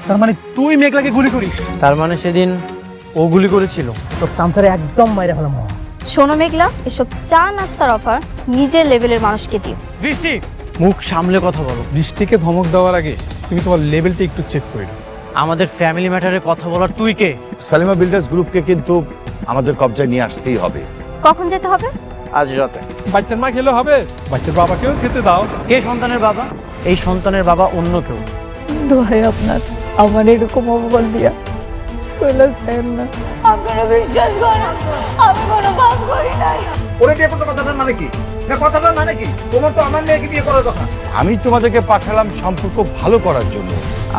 তার মানে তুই মেঘলাকে গুলি করিস? তার মানে সেদিন ও গুলি করেছিল। তোর চামচারে একদম মাইরে ফেলাম। শোনো মেঘলা, এসব চা নাস্তার অফার নিজের লেভেলের মানুষকে দিও। বৃষ্টি, মুখ সামলে কথা বলো। বৃষ্টিকে ধমক দেওয়ার আগে তুমি তোমার লেভেলটা একটু চেক করে নাও। আমাদের ফ্যামিলি ম্যাটারে কথা বলার তুই কে? সালিমা বিল্ডার্স গ্রুপকে কিন্তু আমাদের কবজায় নিয়ে আসতেই হবে। কখন যেতে হবে? আজ রাতে। বাচ্চার মা খেলে হবে, বাচ্চার বাবাকেও খেতে দাও। কে সন্তানের বাবা? এই সন্তানের বাবা অন্য কেউ। দোহাই আপনার, আমার এরকম অপমান দিয়া চলে যায় না। আপনারা বিশ্বাস করেন, আমি কোনো পাপ করি নাই। ওরে বিয়ে করতে কথাটার মানে কি? না কথাটার মানে কি? তোমার তো আমার মেয়েকে বিয়ে করার কথা। আমি তোমাদেরকে পাঠালাম সম্পর্ক ভালো করার জন্য।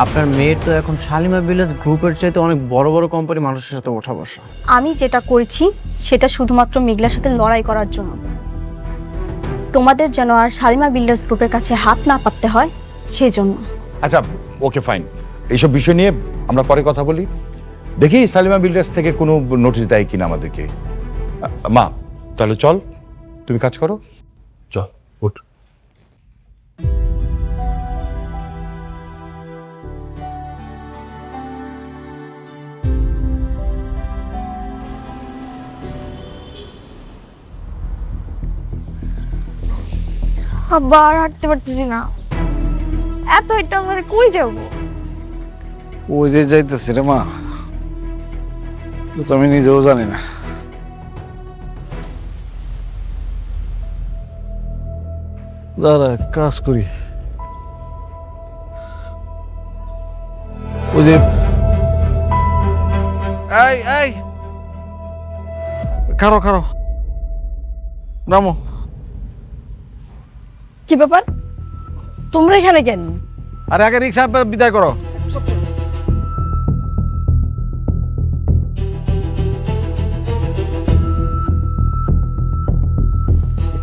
আপনার মেয়ের তো এখন শালিমা ভিলেজ গ্রুপের চাইতে অনেক বড় বড় কোম্পানি মানুষের সাথে ওঠা বসা। আমি যেটা করেছি সেটা শুধুমাত্র মেঘলার সাথে লড়াই করার জন্য। তোমাদের যেন আর শালিমা বিল্ডার্স গ্রুপের কাছে হাত না পাততে হয় সেই জন্য। আচ্ছা, ওকে ফাইন। এইসব বিষয় নিয়ে আমরা পরে কথা বলি। দেখি সালিমা বিল্ডার্স থেকে কোনো নোটিশ দেয় কিনা আমাদেরকে। মা, তাহলে চল, তুমি কাজ করো। চল, উঠ। আবার হাঁটতে পারতেছি না, এত এটা আমরা কই যাবো? ওই যে যাইতেছি রে মা, তো আমি নিজেও জানি না। দাঁড়া, কাজ করি। ওই যে এই খারো খারো, নামো। কি ব্যাপার, তোমরা এখানে কেন? আরে আগে রিক্সা বিদায় করো।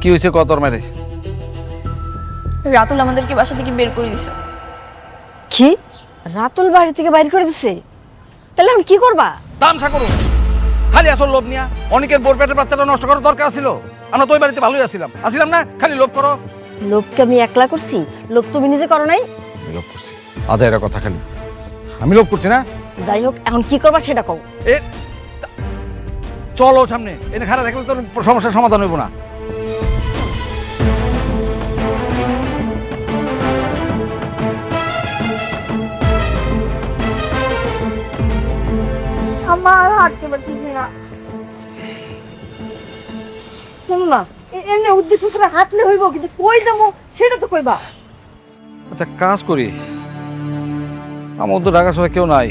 কি হয়েছে কতর মেরে? রাতুল আমাদেরকে বাসা থেকে বের করে দিছে। কি? রাতুল বাড়ি থেকে বাইর করে দিছে? তাহলে আমি কি করবা? তামসা করুন, খালি আসল লোভ নিয়া অনেকের বোর পেটের বাচ্চাটা নষ্ট করার দরকার ছিল। আমরা তো ওই বাড়িতে ভালোই আসছিলাম না, খালি লোভ করো। লোককে আমি একলা করছি, লোক তুমি নিজে করো নাই? আমি লোভ করছি, আদায়ের কথা খালি। আমি লোভ করছি না। যাই হোক, এখন কি করবা সেটা কও। এ চলো সামনে, এনে খারাপ দেখলে তোর সমস্যার সমাধান হইব না। আমার হাঁটতে পারছি না। শোনো না, এমনি উদ্দেশ্য ছাড়া হাঁটলে হইব, কিন্তু কই যাবো সেটা তো কইবা। আচ্ছা কাজ করি, আমার তো ঢাকা শহরে কেউ নাই,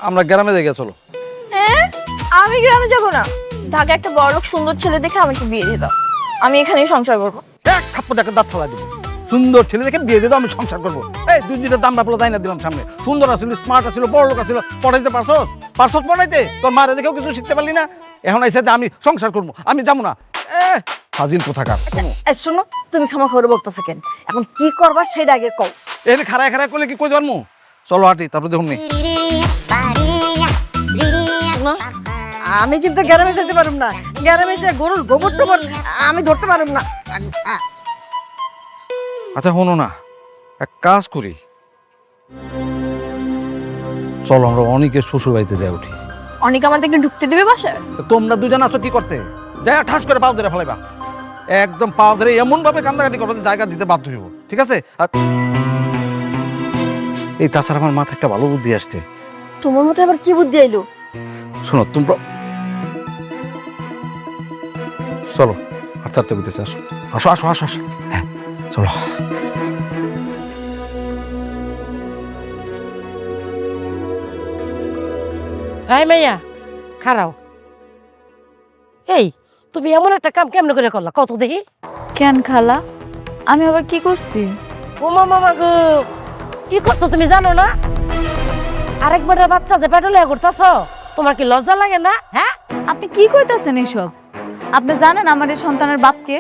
আমরা গ্রামে দেখে চলো। আমি গ্রামে যাব না, ঢাকা একটা বড়লোক সুন্দর ছেলে দেখে আমাকে বিয়ে দিয়ে দাও, আমি এখানেই সংসার করবো। এক থাপ্পড় দেখে দাঁত ফেলা দিব। সুন্দর ছেলে দেখে বিয়ে দিয়ে দাও, আমি সংসার করবো। এই দুই দুইটা দাম রাখলো তাই না দিলাম সামনে। সুন্দর আসছিল, স্মার্ট আসছিল, বড় লোক আসছিল, পড়াইতে পারছস পড়াইতে? তোর মারে দেখেও কিছু শিখতে পারলি না। এখন আইসা আমি সংসার করবো, আমি যাবো না। হাজির কোথাকার। শোনো, তুমি ক্ষমা করে বলতেছো কেন? এখন কি করবার সেটা আগে কও। এখানে খাড়ায় খাড়ায় করলে কি কই জন্ম? চলো হাঁটি, তারপর দেখুন নি। না, আমি কিন্তু গ্রামে যেতে পারুম না। গ্রামে যে গরুর গোবর টোবর আমি ধরতে পারুম না। আচ্ছা শোনো না, এক কাজ করি, চলো আমরা অনেকের শ্বশুর বাড়িতে যাই উঠি। অনেক আমাদেরকে ঢুকতে দেবে বাসায়? তোমরা দুজন আছো কি করতে? যাই ঠাস করে পাও ধরে ফেলাইবা, একদম পাও ধরে এমন ভাবে কান্দাকাটি করবো যে জায়গা দিতে বাধ্য হইব, ঠিক আছে? আর এই তাছাড়া আমার মাথায় একটা ভালো বুদ্ধি আসছে। তোমার মধ্যে আবার কি বুদ্ধি আইলো? শোনো তোমরা, চলো হাঁটতে হাঁটতে বুঝতেছে, আসো আসো আসো আসো আসো, হ্যাঁ চলো। এই মাইয়া খারাও, এই তুমি এমন একটা কাম কেমন করে করলা কত দেখি? কেন খালা, আমি আবার কি করছি? ও মামা গো, কি করছো তুমি জানো না? আরেকবার বাচ্চা যে পেটলে করতেছ, তোমার কি লজ্জা লাগে না? হ্যাঁ, আপনি কি কইতাছেন এইসব? আপনি জানেন আমার এই সন্তানের বাপকে?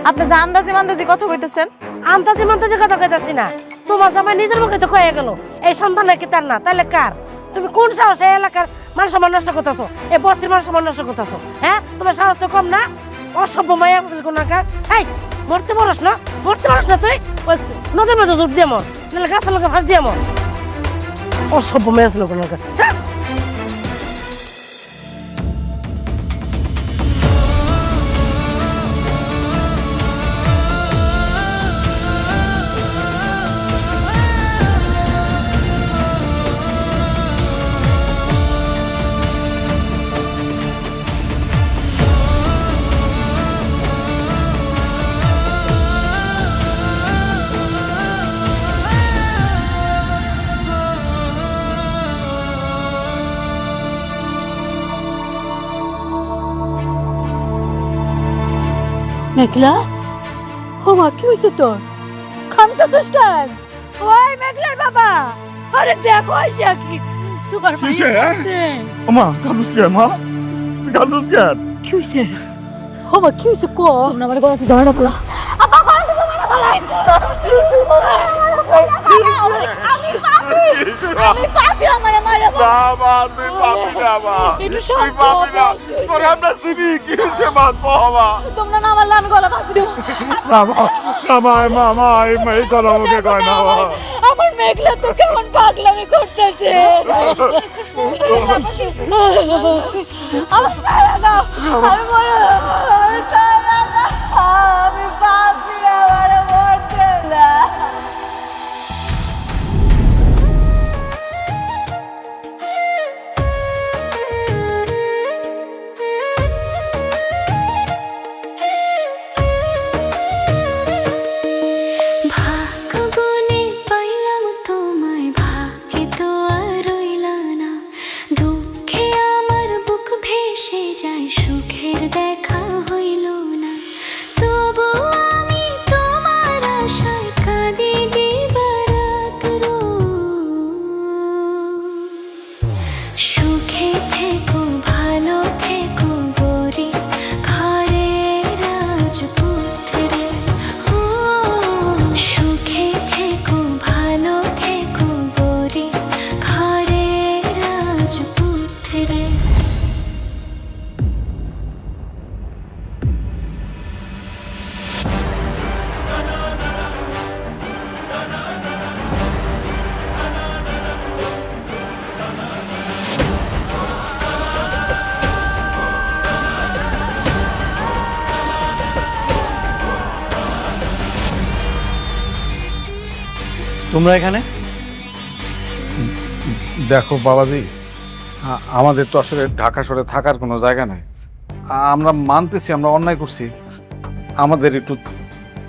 আপনি যে আন্দাজি মান্দাজি কথা কইতেছেন। আন্তাজি মান্তাজি কথা কইতাছি না, তোমার জামাই নিজের মুখে তো কয়ে গেল এই সন্তান নাকি তার না, তাহলে কার? তুমি কোন সাহসে এলাকার মান সম্মান নষ্ট করতেছো, এই বস্তির মান সম্মান নষ্ট করতেছো? হ্যাঁ, তোমার সাহস তো কম না? অসভ্য মায়া কোন কার? এই মরতে পারস না তুই? ওই নদীর মধ্যে জোর দিয়ে মর। নাহলে গাছের লোকে ফাঁস দিয়ে মর। অসভ্য মেয়ে ছিল কোনো মেঘলা, ও মা কি হয়েছে তোর? কাঁদতেছিস কেন? ওই মেঘলার বাবা, আরে দেখো আইসা কি তোমার মা কাঁদুস কেন মা? তুই কাঁদুস কেন? কি হয়েছে? ও মা কি হয়েছে কো? তোমরা আমার গলা ধরে না পড়া। আপা কোন দিকে মারা ফলাই? আমি পাপি আমারে মারা বাবা তুই পাপি না মা, তুই পাপি না, তোরে আমরা চিনি, কি হয়েছে মা বাবা? তোমরা না মারলে আমি গলা ফাঁসি দেব। এই কথা আমাকে কয় না মা। আমার মেঘলা তো কেমন পাগলামি করতেছে। আমি বলো আমি পাপি আমারে মরতে না। তোমরা এখানে? দেখো বাবাজি, আমাদের তো আসলে ঢাকা শহরে থাকার কোনো জায়গা নাই। আমরা মানতেছি আমরা অন্যায় করছি, আমাদের একটু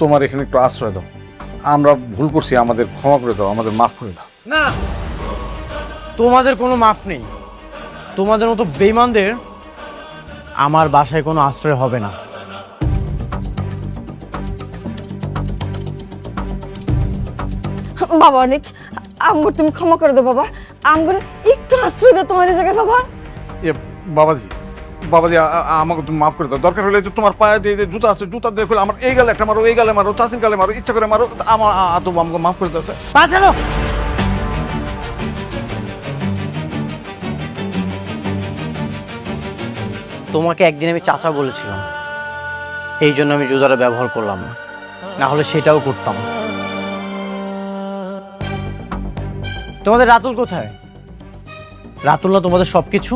তোমার এখানে একটু আশ্রয় দাও। আমরা ভুল করছি, আমাদের ক্ষমা করে দাও, আমাদের মাফ করে দাও। না, তোমাদের কোনো মাফ নেই। তোমাদের মতো বেঈমানদের আমার বাসায় কোনো আশ্রয় হবে না। বাবা অনেক আমগর তুমি ক্ষমা করে দাও বাবা, আমগর একটু আশ্রয় দাও তোমার এই জায়গায় বাবা। বাবাজি বাবাজি আমাকে তুমি মাফ করে দাও। দরকার হলে তোমার পায়ে দিয়ে জুতা আছে, জুতা দিয়ে খুলে আমার এই গালে একটা মারো, এই গালে মারো, চাষির গালে মারো, ইচ্ছা করে মারো, আমার তো আমাকে মাফ করে দাও। বাঁচালো। তোমাকে একদিন আমি চাচা বলেছিলাম, এই জন্য আমি জুতাটা ব্যবহার করলাম না, না হলে সেটাও করতাম। তোমাদের রাতুল কোথায়? রাতুল না তোমাদের সবকিছু?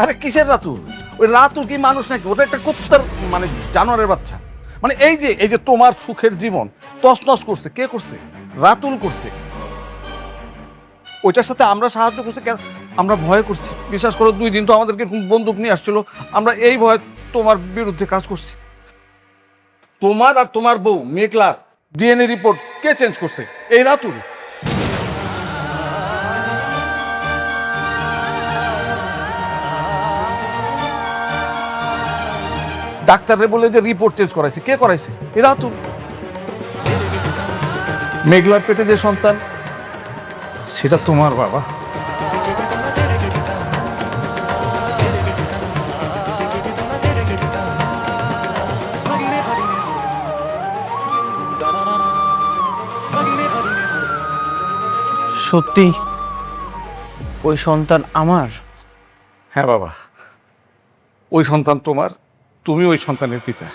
আরে কিসের রাতুল? ওই রাতুল কি মানুষ নাকি? ওটা একটা কুত্তার মানে জানোয়ারের বাচ্চা। মানে এই যে তোমার সুখের জীবন তছনছ করছে কে করছে? রাতুল করছে। ওইটার সাথে আমরা সাহায্য করছি কেন? আমরা ভয় করছি। বিশ্বাস করো 2 দিন তো আমাদেরকে বন্দুক নিয়ে আসছিল, আমরা এই ভয় তোমার বিরুদ্ধে কাজ করছি। তোমার আর তোমার বউ মেঘলার ডিএনএ রিপোর্ট কে চেঞ্জ করছে? এই রাতুল। ডাক্তাররে বলে যে রিপোর্ট চেঞ্জ করাইছে, কে করাইছে? এ রাতুল। মেঘলার পেটে যে সন্তান সেটা তোমার বাবা। সত্যি ওই সন্তান আমার? হ্যাঁ বাবা, ওই সন্তান তোমার, তুমি ওই সন্তানের পিতা।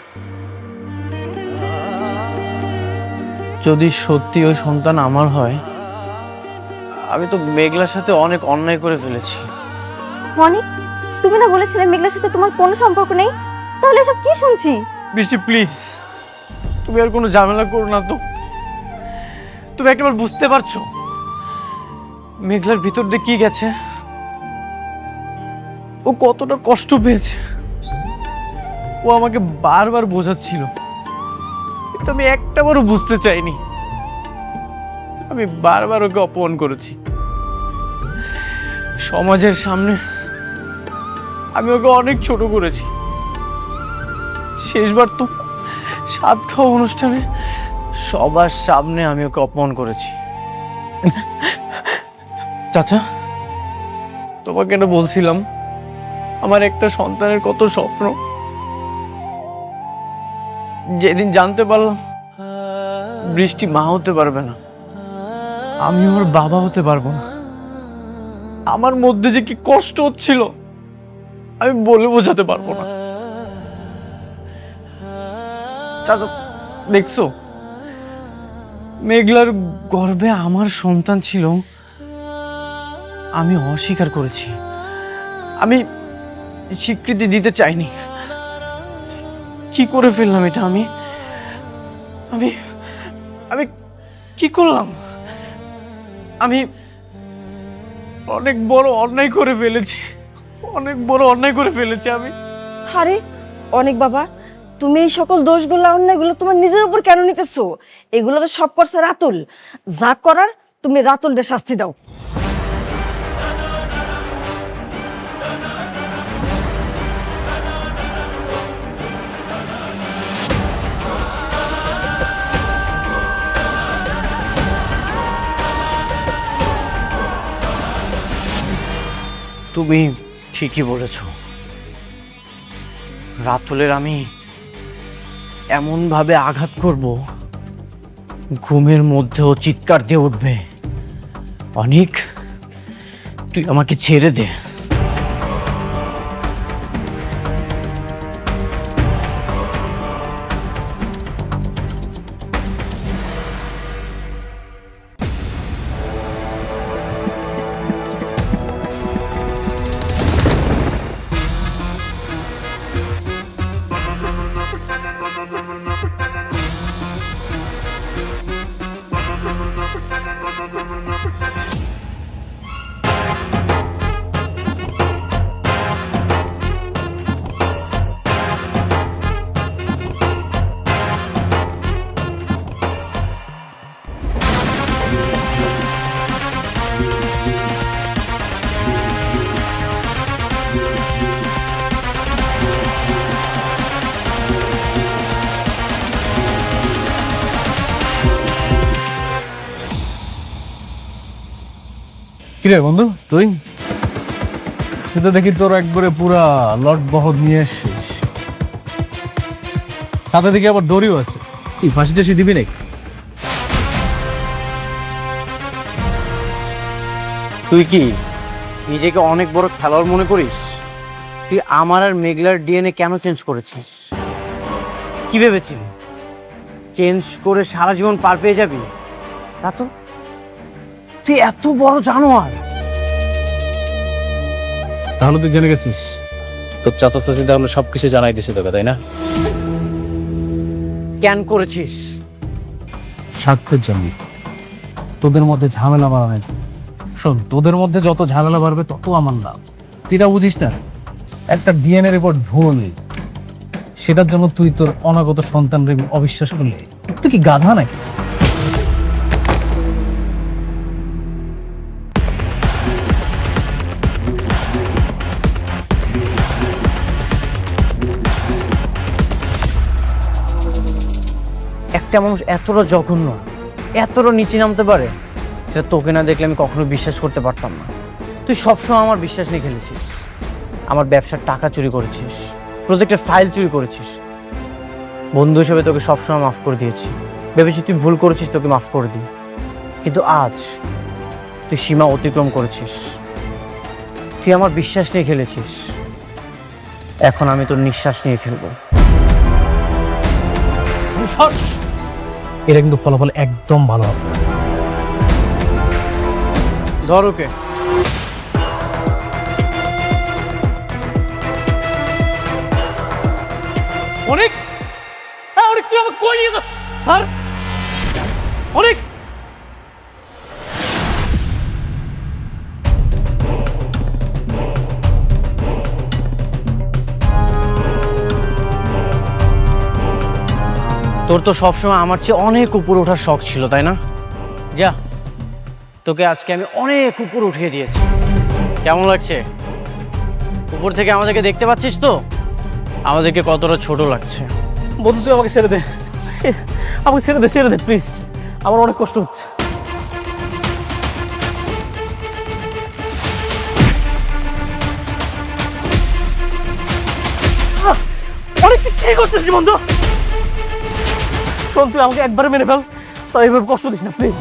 যদি সত্যি ওই সন্তান আমার হয়, আমি তো মেঘলার সাথে অনেক অন্যায় করে ফেলেছি। মনি, তুমি না বলেছিলে মেঘলার সাথে তোমার কোনো সম্পর্ক নেই? তাহলে এসব কি শুনছি? বৃষ্টি প্লিজ, তুমি আর কোনো ঝামেলা করো না তো। তুমি একবার বুঝতে পারছো মেঘলার ভিতর দিয়ে কি গেছে, ও কতটা কষ্ট পেয়েছে। ও আমাকে বারবার বোঝাচ্ছিল, কিন্তু আমি একটাবারও বুঝতে চাইনি। আমি বারবার ওকে অপমান করেছি। সমাজের সামনে আমি ওকে অনেক ছোট করেছি। শেষবার তো সাত খাওয়া অনুষ্ঠানে সবার সামনে আমি ওকে অপমান করেছি। চাচা, তোমাকে এটা বলছিলাম, আমার একটা সন্তানের কত স্বপ্ন। যেদিন জানতে পারলাম বৃষ্টি মা হতে পারবে না, আমি ওর বাবা হতে পারবো না, আমার মধ্যে যে কি কষ্ট হচ্ছিল আমি বলে বোঝাতে পারবো না। চাচা দেখছো, মেঘলার গর্ভে আমার সন্তান ছিল, আমি অস্বীকার করেছি, আমি স্বীকৃতি দিতে চাইনি। কি করে ফেললাম এটা? আমি আমি আমি কি করলাম? আমি অনেক বড় অন্যায় করে ফেলেছি, অনেক বড় অন্যায় করে ফেলেছি আমি। আরে অনেক বাবা, তুমি এই সকল দোষগুলো অন্যায়গুলো তোমার নিজের উপর কেন নিতেছো? এগুলো তো সব করছে রাতুল। যা করার তুমি রাতুলকে শাস্তি দাও। তুমি ঠিকই বলেছ, রাতুলের আমি এমন ভাবে আঘাত করব, ঘুমের মধ্যেও চিৎকার দিয়ে উঠবে, অনেক তুই আমাকে ছেড়ে দে। কিরে বন্ধু, তুই তো দেখি তোর একবারে পুরা লট বহর নিয়ে এসছিস, সাথে দেখি আবার দড়িও আছে। কি ফাঁসি টাসি দিবি নাকি? তুই কি নিজেকে অনেক বড় খেলোয়াড় মনে করিস? তুই আমার আর মেঘলার ডিএনএ কেন চেঞ্জ করেছিস? কি ভেবেছিলি চেঞ্জ করে সারা জীবন পার পেয়ে যাবি? তা তো তুই এত বড় জানোয়ার। তাহলে তুই জেনে গেছিস তোর চাচা চাচি তাহলে সবকিছু জানাই দিছে তোকে, তাই না? কেন করেছিস? স্বার্থের জন্য, তোদের মধ্যে ঝামেলা বাড়াবে। শোন, তোদের মধ্যে যত ঝামেলা বাড়বে তত আমার লাভ। তুই এটা বুঝিস না? একটা ডিএনএ রিপোর্ট ভুল, সেটার জন্য তুই তোর অনাগত সন্তানের অবিশ্বাস করলি? তুই কি গাধা নাকি? একটা মানুষ এতটা জঘন্য, এতটা নিচে নামতে পারে, সেটা তোকে না দেখলে আমি কখনো বিশ্বাস করতে পারতাম না। তুই সবসময় আমার বিশ্বাস নিয়ে খেলেছিস, আমার ব্যবসার টাকা চুরি করেছিস, প্রত্যেকটা ফাইল চুরি করেছিস। বন্ধু হিসেবে তোকে সবসময় মাফ করে দিয়েছি, ভেবেছি তুই ভুল করেছিস, তোকে মাফ করে দিই। কিন্তু আজ তুই সীমা অতিক্রম করেছিস, তুই আমার বিশ্বাস নিয়ে খেলেছিস, এখন আমি তোর নিঃশ্বাস নিয়ে খেলবো। এটা কিন্তু ফলাফল একদম ভালো হবে। ধর ওকে। অনেক অনেক তুই আমাকে কই নিয়ে যাচ্ছিস স্যার? অনেক তোর তো সবসময় আমার চেয়ে অনেক উপরে ওঠার শখ ছিল, তাই না? যা, তোকে আজকে আমি অনেক উপরে উঠিয়ে দিয়েছি। কেমন লাগছে? উপর থেকে আমাদেরকে দেখতে পাচ্ছিস তো, আমাদেরকে কতটা ছোট লাগছে। বন্ধু তুই আমাকে ছেড়ে দে, আমাকে ছেড়ে দে প্লিজ, আমার অনেক কষ্ট হচ্ছে। অনেক কি করতেছিস বন্ধু? শোন, তুই আমাকে একবারে মেরে ফেল, তাই এভাবে কষ্ট দিস না প্লিজ।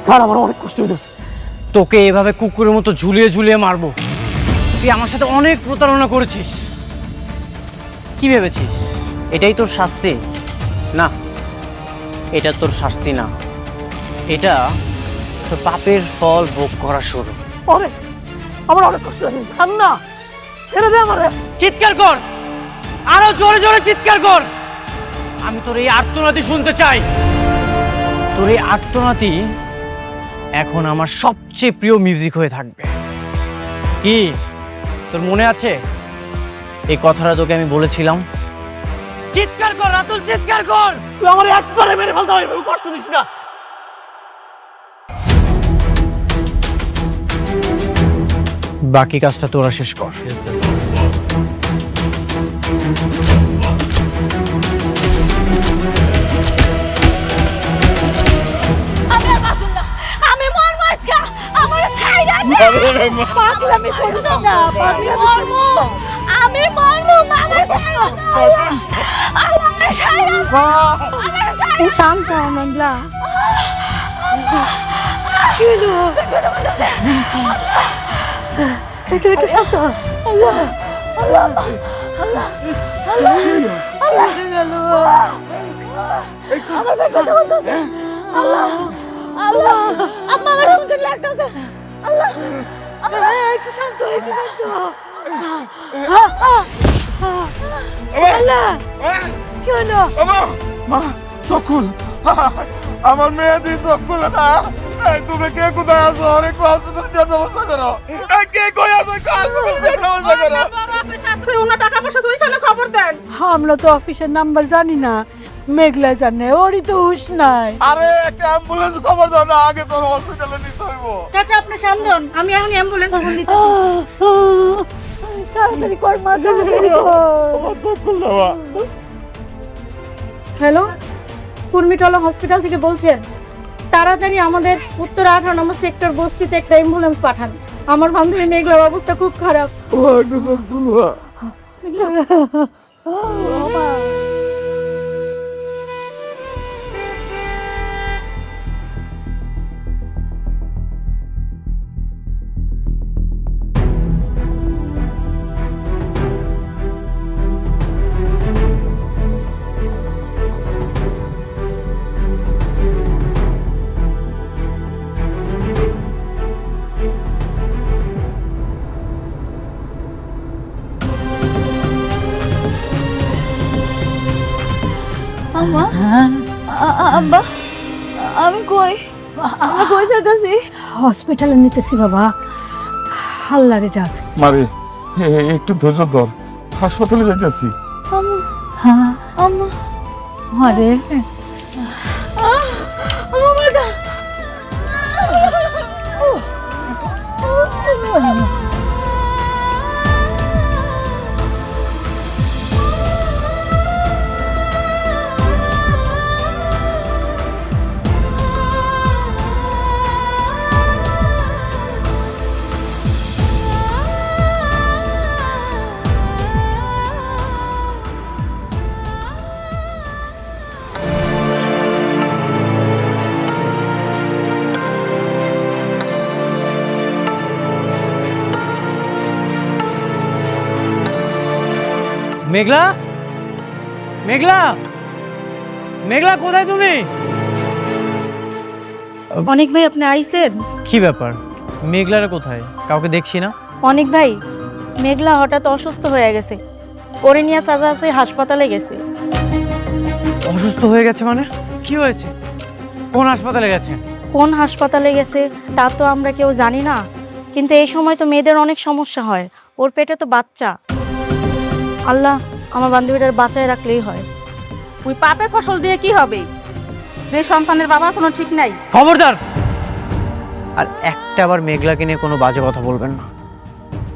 স্যার আমার অনেক কষ্ট হইতেছে। তোকে এভাবে কুকুরের মতো ঝুলিয়ে ঝুলিয়ে মারবো? তুই আমার সাথে অনেক প্রতারণা করেছিস। কি ভেবেছিস এটাই তোর শাস্তি? না, এটা তোর শাস্তি না, এটা তোর পাপের ফল ভোগ করা শুরু। অনেক, আমার অনেক কষ্ট হচ্ছে। ছাড় না, ছেড়ে দে আমারে। চিৎকার কর, আরো জোরে জোরে চিৎকার কর। আমি তোর এই আর্তনাদি শুনতে চাই। তোর এই আর্তনাদি এখন আমার সবচেয়ে প্রিয় মিউজিক হয়ে থাকবে। কি তোর মনে আছে এই কথাটা তোকে আমি বলেছিলাম? চিৎকার কর রাতুল, চিৎকার কর। তুই আমার একবারে মেরে ফেলতে হবে, কষ্ট দিস না। বাকি কাজটা তোরা শেষ কর। আমি আর বাঁচুম না, আমি মরবো আজকে, আমার ছাইরা দে। পাগলামি করিস না, মরবো, আমি মরবো, আমার ছাইরা দে। আমার ছাইরা দে। শান্ত হ মেঘলা। একটু শান্ত হ। আল্লাহ আল্লাহ আল্লাহ আল্লাহ আল্লাহ গেল। আমার কথা বলতেছে। আল্লাহ আল্লাহ, আম্মা আমার হুমকি লাগতেছে। আল্লাহ আল্লাহ, একটু শান্ত হ, একটু শান্ত হ। আল্লাহ কি হলো? মা চকুল, আমার মেয়ে দিয়ে চকুল না। তুমি কে কোথায় আছো? অনেক হসপিটাল ব্যবস্থা করো। কে কই আছো? হসপিটাল ব্যবস্থা করো। আমরা তো অফিসের নাম্বার জানি না, মেঘলা জানে, ওরই তো হুশ নাই। আরে একটা অ্যাম্বুলেন্স খবর দাও না, আগে তোর হসপিটালে নিতে হইব। চাচা আপনি সামলান, আমি এখন অ্যাম্বুলেন্স খবর দিতে। তাড়াতাড়ি কর মা, তাড়াতাড়ি কর। হ্যালো, কুর্মিটলা হসপিটাল থেকে বলছেন? তাড়াতাড়ি আমাদের উত্তর 18 নম্বর সেক্টর বস্তিতে একটা অ্যাম্বুলেন্স পাঠান। আমার বান্ধবী মেঘলার অবস্থা খুব খারাপ। আম্মা, আব্বা, আমি কই যাইতাছি? হসপিটালে নিতেছি বাবা, আল্লাহরে ডাক। মারে একটু ধৈর্য ধর, হাসপাতালে যাইতেছি। হ্যাঁ আম্মা, আরে মেঘলা, মেঘলা, মেঘলা কোথায় তুমি? অনেক ভাই আপনি আইছেন? কি ব্যাপার, মেঘলারা কোথায়? কাউকে দেখছি না। অনেক ভাই, মেঘলা হঠাৎ অসুস্থ হয়ে গেছে, ওরে নিয়ে চাচা আছে হাসপাতালে গেছে। অসুস্থ হয়ে গেছে মানে? কি হয়েছে? কোন হাসপাতালে গেছে? কোন হাসপাতালে গেছে তা তো আমরা কেউ জানি না, কিন্তু এই সময় তো মেয়েদের অনেক সমস্যা হয়, ওর পেটে তো বাচ্চা। আল্লাহ আমার বান্ধবীটার বাঁচায় রাখলেই হয়। ওই পাপের ফসল দিয়ে কি হবে, যে সন্তানের বাবার কোনো ঠিক নাই। খবরদার! আর একটা আবার মেঘলাকে নিয়ে কোনো বাজে কথা বলবেন না।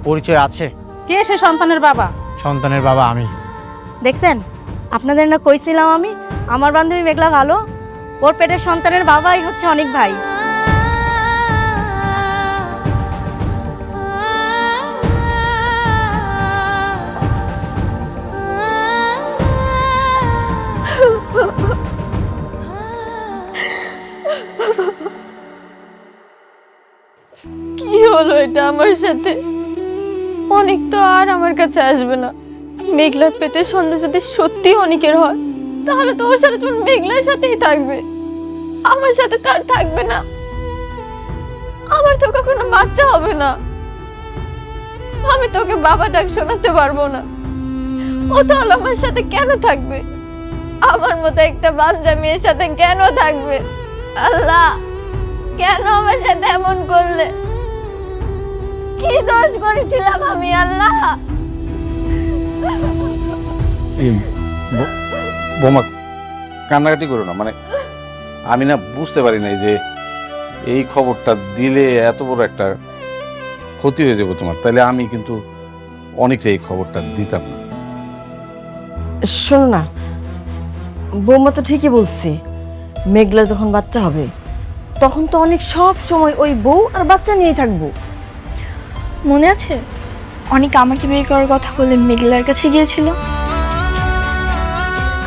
পরিচয় আছে? কে সে সন্তানের বাবা? সন্তানের বাবা আমি। দেখছেন, আপনাদের না কইছিলাম আমি আমার বান্ধবী মেঘলা ভালো, ওর পেটের সন্তানের বাবাই হচ্ছে অনেক ভাই। কি হলো এটা আমার সাথে? অনেক তো আর আমার কাছে আসবে না। মেঘলার পেটের সন্তান যদি সত্যি অনেকের হয়, তাহলে তো ওর সাথে তোমার মেঘলার সাথেই থাকবে, আমার সাথে তার থাকবে না। আমার তো কখনো বাচ্চা হবে না, আমি তোকে বাবা ডাক শোনাতে পারবো না। ও তাহলে আমার সাথে কেন থাকবে? আমার মতো একটা বাচ্চা মেয়ের সাথে কেন থাকবে? আল্লাহ, কেন আমার সাথে এমন করলে? কি দোষ করেছিলাম আমি আল্লাহ? বোমা, কান্নাকাটি করো না। মানে আমি না বুঝতে পারি নাই যে এই খবরটা দিলে এত বড় একটা ক্ষতি হয়ে যাবে তোমার। তাহলে আমি কিন্তু অনেকটা এই খবরটা দিতাম না। শোনো না, বৌমা তো ঠিকই বলছি, মেঘলা যখন বাচ্চা হবে তখন তো অনেক সব সময় ওই বউ আর বাচ্চা নিয়েই থাকবো। মনে আছে অনেক আমাকে বিয়ে করার কথা বলে মেঘলার কাছে গিয়েছিল?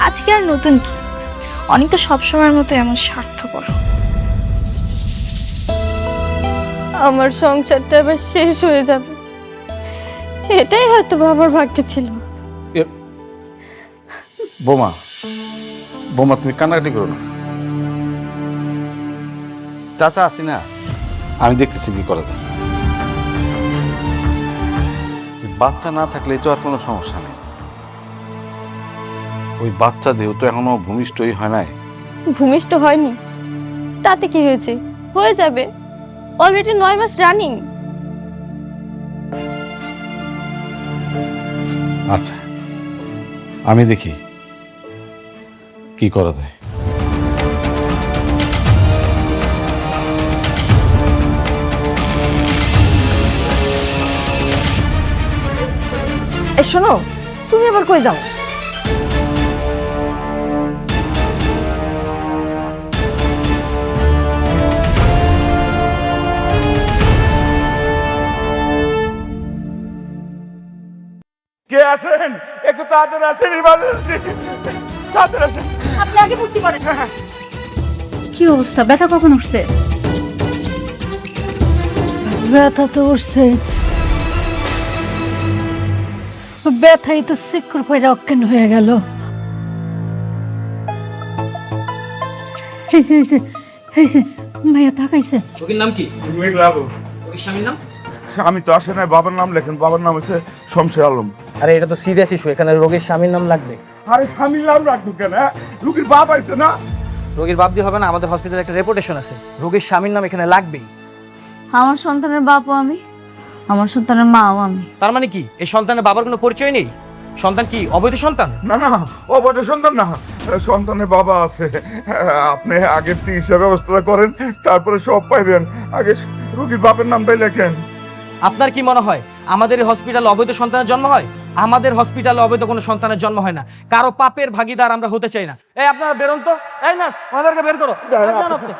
আজকে আর নতুন কি, অনেক তো সবসময়ের মতো এমন স্বার্থপর। আমার সংসারটা এবার শেষ হয়ে যাবে, এটাই হয়তো বাবার ভাগ্যে ছিল। বোমা, বোমা তুমি কান্নাকাটি করো না। চাচা আসি না, আমি দেখতেছি কি করা যায়। বাচ্চা না থাকলে তো আর কোনো সমস্যা নেই। ওই বাচ্চা যেহেতু এখনো ভূমিষ্ঠই হয় নাই। ভূমিষ্ঠ হয়নি তাতে কি হয়েছে, হয়ে যাবে, অলরেডি 9 মাস রানিং। আচ্ছা, আমি দেখি কি করা যায়। এই শোনো, তুমি আবার কই যাও? কে আছেন? একটু তাড়াতাড়ি আসেন, ইমার্জেন্সি, তাড়াতাড়ি আসেন। আপনি আগে ভর্তি করেন। কি অবস্থা, ব্যথা কখন উঠছে? ব্যথা তো উঠছে, ব্যথাই তো সিকুর পয়রা অজ্ঞান হয়ে গেল। ভাইয়া তাকাইছে। রোগীর নাম কি? রোগীর স্বামীর নাম? আমি তো আসে নাই, বাবার নাম লেখেন। বাবার নাম হচ্ছে শমশের আলম। আরে এটা তো সিরিয়াস ইস্যু, এখানে রোগীর স্বামীর নাম লাগবে। আরে স্বামীর নাম রাখবো কেন? রুগীর বাপ আইছে না? রোগীর বাপ দিয়ে হবে না, আমাদের হসপিটালে একটা রেপুটেশন আছে, রোগীর স্বামীর নাম এখানে লাগবেই। আমার সন্তানের বাপও আমি, আমার সন্তানের মাও আমি। তার মানে কি এই সন্তানের বাবার কোনো পরিচয় নেই? সন্তান কি অবৈধ সন্তান? না না, অবৈধ সন্তান না, সন্তানের বাবা আছে। আপনি আগে চিকিৎসা ব্যবস্থা করেন, তারপরে সব পাইবেন। আগে রুগীর বাপের নামটাই লেখেন। আপনার কি মনে হয় আমাদের এই হসপিটালে অবৈধ সন্তানের জন্ম হয়? আমাদের হসপিটালে অবৈধ কোনো সন্তানের জন্ম হয় না। কারো পাপের ভাগিদার আমরা হতে চাই না। এই আপনারা বেরোন তো। এই নার্স, ওনাদেরকে বের করো। যান আপনি।